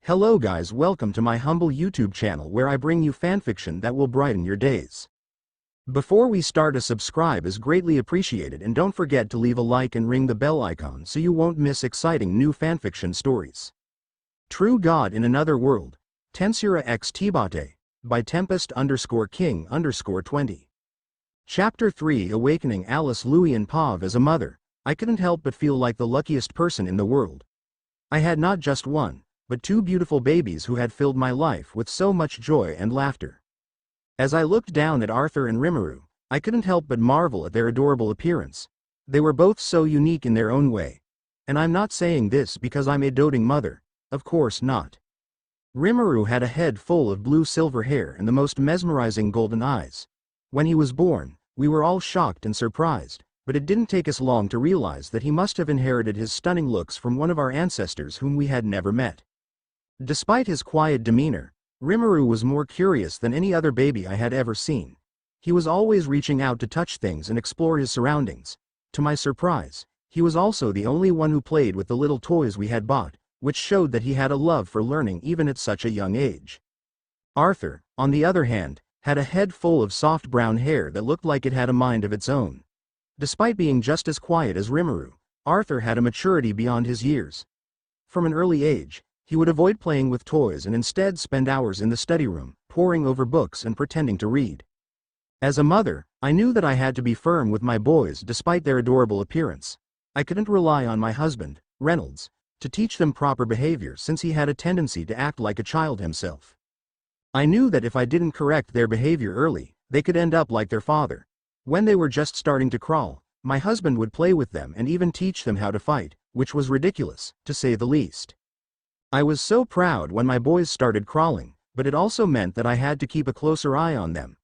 Hello guys, welcome to my humble YouTube channel where I bring you fanfiction that will brighten your days. Before we start, a subscribe is greatly appreciated, and don't forget to leave a like and ring the bell icon so you won't miss exciting new fanfiction stories. True God in Another World, Tensura x Tbate, by Tempest_King_20. Chapter 3, Awakening. Alice, Louis and Pav. As a mother, I couldn't help but feel like the luckiest person in the world. I had not just one, but two beautiful babies who had filled my life with so much joy and laughter. As I looked down at Arthur and Rimuru, I couldn't help but marvel at their adorable appearance. They were both so unique in their own way. And I'm not saying this because I'm a doting mother, of course not. Rimuru had a head full of blue-silver hair and the most mesmerizing golden eyes. When he was born, we were all shocked and surprised, but it didn't take us long to realize that he must have inherited his stunning looks from one of our ancestors whom we had never met. Despite his quiet demeanor, Rimuru was more curious than any other baby I had ever seen. He was always reaching out to touch things and explore his surroundings. To my surprise, he was also the only one who played with the little toys we had bought, which showed that he had a love for learning even at such a young age. Arthur, on the other hand, had a head full of soft brown hair that looked like it had a mind of its own. Despite being just as quiet as Rimuru, Arthur had a maturity beyond his years. From an early age, he would avoid playing with toys and instead spend hours in the study room, poring over books and pretending to read. As a mother, I knew that I had to be firm with my boys despite their adorable appearance. I couldn't rely on my husband, Reynolds, to teach them proper behavior since he had a tendency to act like a child himself. I knew that if I didn't correct their behavior early, they could end up like their father. When they were just starting to crawl, my husband would play with them and even teach them how to fight, which was ridiculous, to say the least. I was so proud when my boys started crawling, but it also meant that I had to keep a closer eye on them.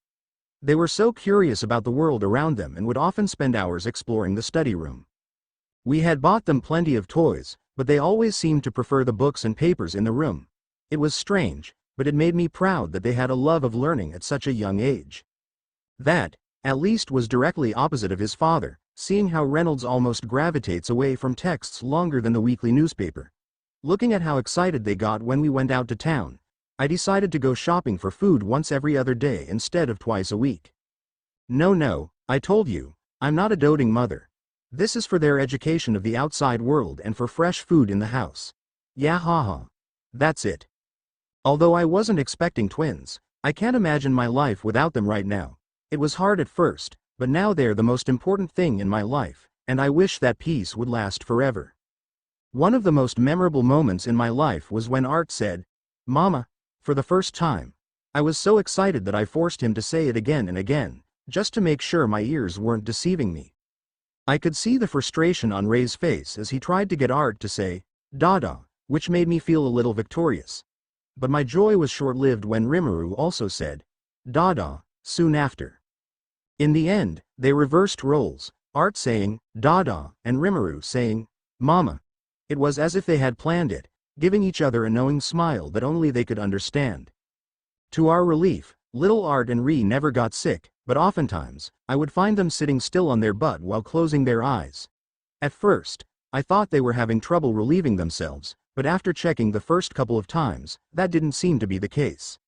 They were so curious about the world around them and would often spend hours exploring the study room. We had bought them plenty of toys, but they always seemed to prefer the books and papers in the room. It was strange, but it made me proud that they had a love of learning at such a young age. That, at least, was directly opposite of his father, seeing how Reynolds almost gravitates away from texts longer than the weekly newspaper. Looking at how excited they got when we went out to town, I decided to go shopping for food once every other day instead of twice a week. No, I told you, I'm not a doting mother. This is for their education of the outside world and for fresh food in the house. Yeah, haha. That's it. Although I wasn't expecting twins, I can't imagine my life without them right now. It was hard at first, but now they're the most important thing in my life, and I wish that peace would last forever. One of the most memorable moments in my life was when Art said, "Mama," for the first time. I was so excited that I forced him to say it again and again, just to make sure my ears weren't deceiving me. I could see the frustration on Ray's face as he tried to get Art to say, "Dada," which made me feel a little victorious. But my joy was short-lived when Rimuru also said, "Dada," soon after. In the end, they reversed roles, Art saying, "Dada," and Rimuru saying, "Mama." It was as if they had planned it, giving each other a knowing smile that only they could understand. To our relief, little Art and Ree never got sick, but oftentimes, I would find them sitting still on their butt while closing their eyes. At first, I thought they were having trouble relieving themselves, but after checking the first couple of times, that didn't seem to be the case.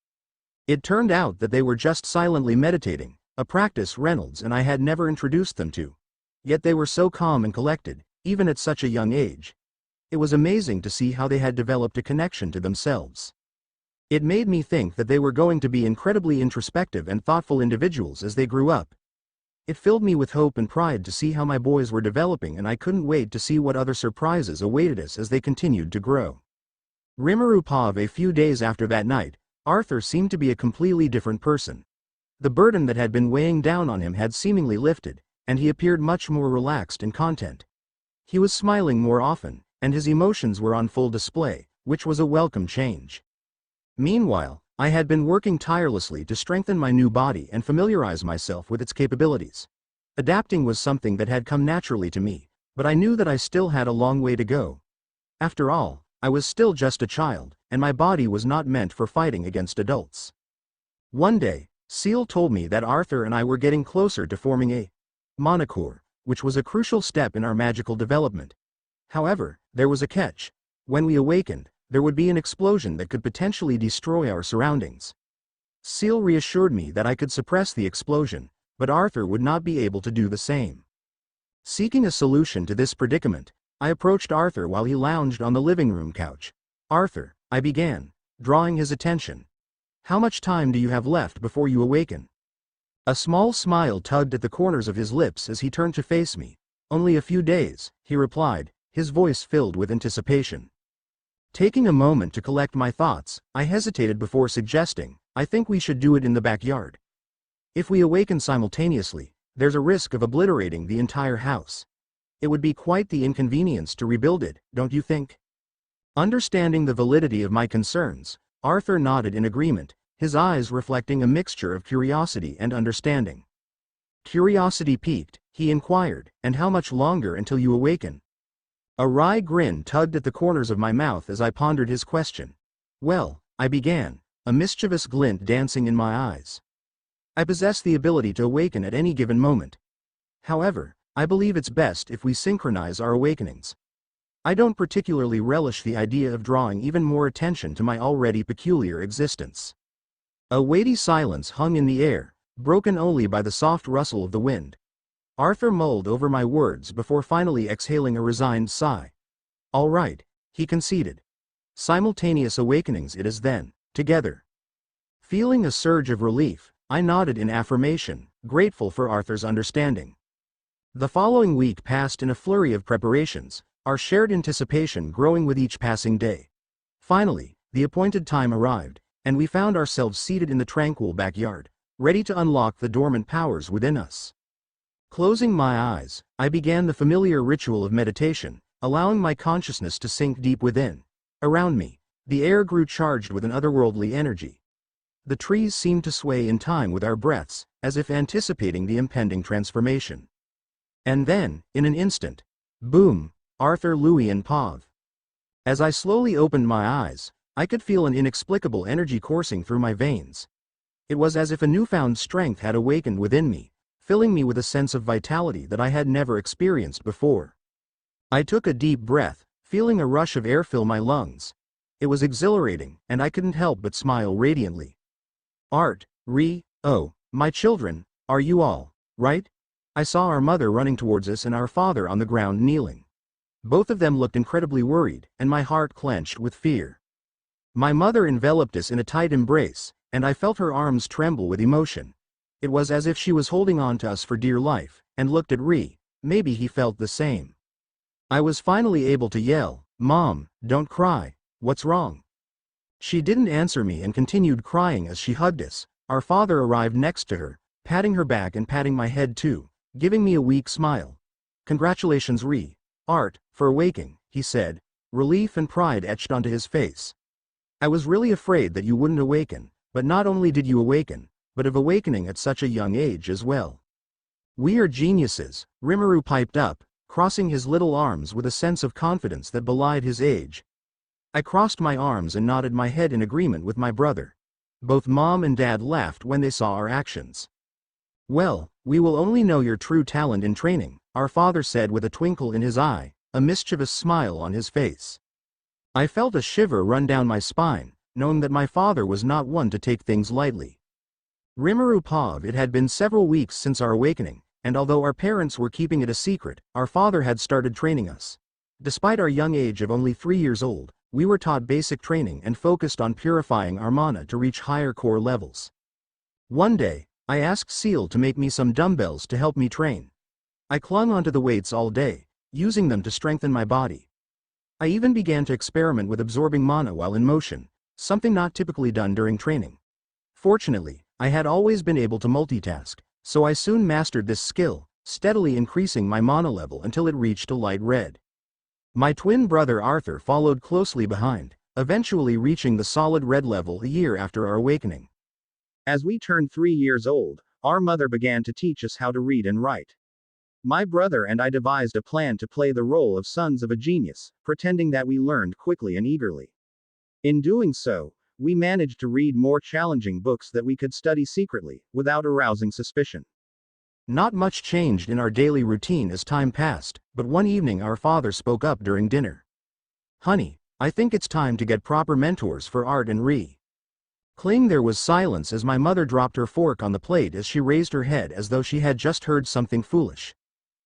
It turned out that they were just silently meditating, a practice Reynolds and I had never introduced them to. Yet they were so calm and collected, even at such a young age. It was amazing to see how they had developed a connection to themselves. It made me think that they were going to be incredibly introspective and thoughtful individuals as they grew up. It filled me with hope and pride to see how my boys were developing, and I couldn't wait to see what other surprises awaited us as they continued to grow. Rimuru Pav. A few days after that night, Arthur seemed to be a completely different person. The burden that had been weighing down on him had seemingly lifted, and he appeared much more relaxed and content. He was smiling more often, and his emotions were on full display, which was a welcome change. Meanwhile, I had been working tirelessly to strengthen my new body and familiarize myself with its capabilities. Adapting was something that had come naturally to me, but I knew that I still had a long way to go. After all, I was still just a child, and my body was not meant for fighting against adults. One day, Seal told me that Arthur and I were getting closer to forming a monocore, which was a crucial step in our magical development. However, there was a catch. When we awakened, there would be an explosion that could potentially destroy our surroundings. Seal reassured me that I could suppress the explosion, but Arthur would not be able to do the same. Seeking a solution to this predicament, I approached Arthur while he lounged on the living room couch. "Arthur," I began, drawing his attention. "How much time do you have left before you awaken?" A small smile tugged at the corners of his lips as he turned to face me. "Only a few days," he replied, his voice filled with anticipation. Taking a moment to collect my thoughts, I hesitated before suggesting, "I think we should do it in the backyard. If we awaken simultaneously, there's a risk of obliterating the entire house. It would be quite the inconvenience to rebuild it, don't you think?" Understanding the validity of my concerns, Arthur nodded in agreement, his eyes reflecting a mixture of curiosity and understanding. Curiosity piqued, he inquired, "And how much longer until you awaken?" A wry grin tugged at the corners of my mouth as I pondered his question. "Well," I began, a mischievous glint dancing in my eyes. "I possess the ability to awaken at any given moment. However, I believe it's best if we synchronize our awakenings. I don't particularly relish the idea of drawing even more attention to my already peculiar existence." A weighty silence hung in the air, broken only by the soft rustle of the wind. Arthur mulled over my words before finally exhaling a resigned sigh. "All right," he conceded. "Simultaneous awakenings it is then, together." Feeling a surge of relief, I nodded in affirmation, grateful for Arthur's understanding. The following week passed in a flurry of preparations, our shared anticipation growing with each passing day. Finally, the appointed time arrived, and we found ourselves seated in the tranquil backyard, ready to unlock the dormant powers within us. Closing my eyes, I began the familiar ritual of meditation, allowing my consciousness to sink deep within. Around me, the air grew charged with an otherworldly energy. The trees seemed to sway in time with our breaths, as if anticipating the impending transformation. And then, in an instant, boom, Arthur Louis Pav. As I slowly opened my eyes, I could feel an inexplicable energy coursing through my veins. It was as if a newfound strength had awakened within me, filling me with a sense of vitality that I had never experienced before. I took a deep breath, feeling a rush of air fill my lungs. It was exhilarating, and I couldn't help but smile radiantly. "Oh, my children, are you all right?" I saw our mother running towards us and our father on the ground kneeling. Both of them looked incredibly worried, and my heart clenched with fear. My mother enveloped us in a tight embrace, and I felt her arms tremble with emotion. It was as if she was holding on to us for dear life, and looked at maybe he felt the same. I was finally able to yell, "Mom, don't cry, what's wrong?" She didn't answer me and continued crying as she hugged us. Our father arrived next to her, patting her back and patting my head too, giving me a weak smile. "Congratulations Art, for waking," he said, relief and pride etched onto his face. "I was really afraid that you wouldn't awaken, but not only did you awaken, but of awakening at such a young age as well." "We are geniuses," Rimuru piped up, crossing his little arms with a sense of confidence that belied his age. I crossed my arms and nodded my head in agreement with my brother. Both Mom and Dad laughed when they saw our actions. "Well, we will only know your true talent in training," our father said with a twinkle in his eye, a mischievous smile on his face. I felt a shiver run down my spine, knowing that my father was not one to take things lightly. Rimuru Pav, it had been several weeks since our awakening, and although our parents were keeping it a secret, our father had started training us. Despite our young age of only 3 years old, we were taught basic training and focused on purifying our mana to reach higher core levels. One day, I asked Seal to make me some dumbbells to help me train. I clung onto the weights all day, using them to strengthen my body. I even began to experiment with absorbing mana while in motion, something not typically done during training. Fortunately, I had always been able to multitask, so I soon mastered this skill, steadily increasing my mana level until it reached a light red. My twin brother Arthur followed closely behind, eventually reaching the solid red level a year after our awakening. As we turned 3 years old, our mother began to teach us how to read and write. My brother and I devised a plan to play the role of sons of a genius, pretending that we learned quickly and eagerly. In doing so, we managed to read more challenging books that we could study secretly, without arousing suspicion. Not much changed in our daily routine as time passed, but one evening our father spoke up during dinner. "Honey, I think it's time to get proper mentors for Art and Ri. There was silence as my mother dropped her fork on the plate as she raised her head as though she had just heard something foolish.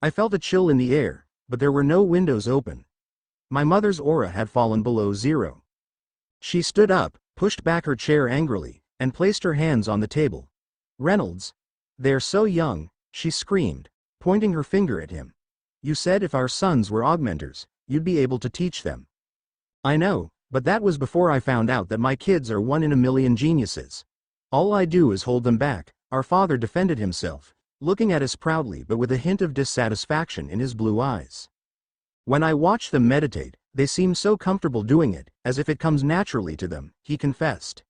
I felt a chill in the air, but there were no windows open. My mother's aura had fallen below zero. She stood up, pushed back her chair angrily, and placed her hands on the table. Reynolds. They're so young, she screamed, pointing her finger at him. You said if our sons were augmenters, you'd be able to teach them. I know, but that was before I found out that my kids are 1 in a million geniuses. All I do is hold them back, our father defended himself, looking at us proudly but with a hint of dissatisfaction in his blue eyes. When I watch them meditate, they seem so comfortable doing it, as if it comes naturally to them, he confessed.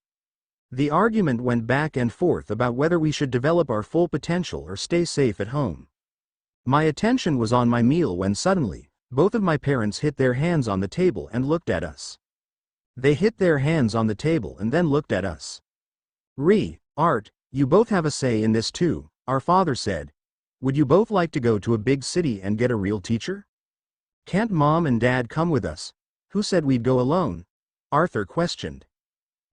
The argument went back and forth about whether we should develop our full potential or stay safe at home. My attention was on my meal when suddenly, both of my parents hit their hands on the table and looked at us. They hit their hands on the table and then looked at us. Ri, Art, you both have a say in this too, our father said. Would you both like to go to a big city and get a real teacher? Can't Mom and Dad come with us? Who said we'd go alone? Arthur questioned.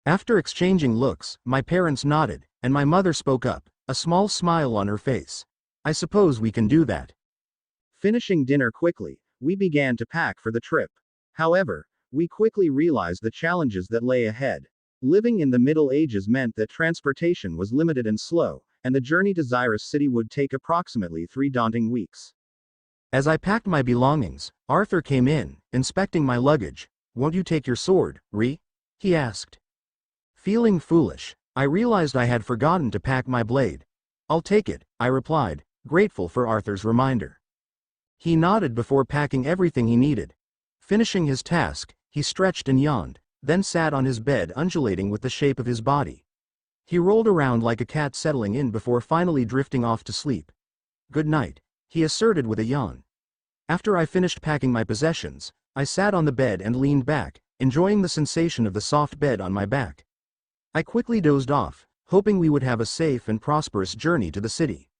After exchanging looks, my parents nodded, and my mother spoke up, a small smile on her face. I suppose we can do that. Finishing dinner quickly, we began to pack for the trip. However, we quickly realized the challenges that lay ahead. Living in the Middle Ages meant that transportation was limited and slow, and the journey to Xyrus City would take approximately 3 daunting weeks. As I packed my belongings, Arthur came in, inspecting my luggage. Won't you take your sword, Ri? He asked. Feeling foolish, I realized I had forgotten to pack my blade. I'll take it, I replied, grateful for Arthur's reminder. He nodded before packing everything he needed. Finishing his task, he stretched and yawned, then sat on his bed undulating with the shape of his body. He rolled around like a cat settling in before finally drifting off to sleep. Good night, he asserted with a yawn. After I finished packing my possessions, I sat on the bed and leaned back, enjoying the sensation of the soft bed on my back. I quickly dozed off, hoping we would have a safe and prosperous journey to the city.